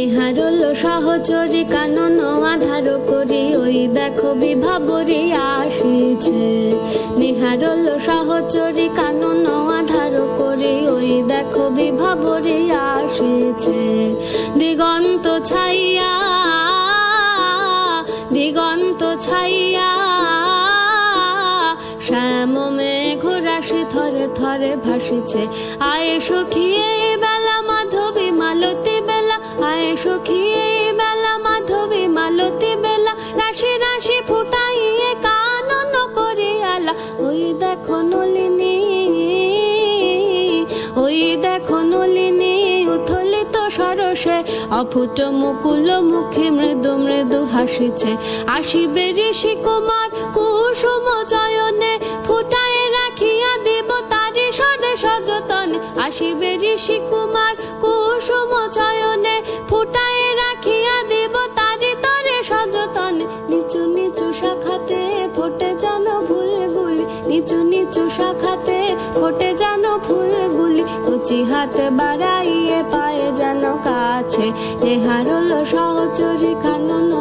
নেহারল সহচরী কানন আধার করি ওই দেখো বিভাবরী আসিছে। নেহারল সহচরী কানন আধার করি ওই দেখো বিভাবরী আসিছে। দিগন্ত ছাইয়া দিগন্ত ছাইয়া শ্যাম মেঘ রাশি থরে থরে ভাসিছে। আয়ে সখী এই বেলা মাধবী মালতী বেলা, আয়ে সখী এই বেলা মাধবী মালতী বেলা, রাশি রাশি ফুটাইয়ে কানন করিয়ালা। ওই দেখো নলিনী ওই দেখো নলিনী উথলিত সরসে, অফুট মুকুল মুখে মৃদু মৃদু হাসিছে। আসিবে ঋষি কুমার কুসুম চয়নে, ফুটায় রাখিয়া দিব তারি সদে সযতনে। আসিবে ঋষি কুমার কুসুম চয়নে, ফুটায় রাখিয়া দিব তারি তরে সযতনে। নিচু নিচু শাখাতে ফোটে যেন ফুলগুলি, নিচু নিচু শাখাতে ফোটে যেন ফুলগুলি, কুচি হাতে বাড়াইয়ে পায়ে যেন কাছে। নেহারল সহচরী কানন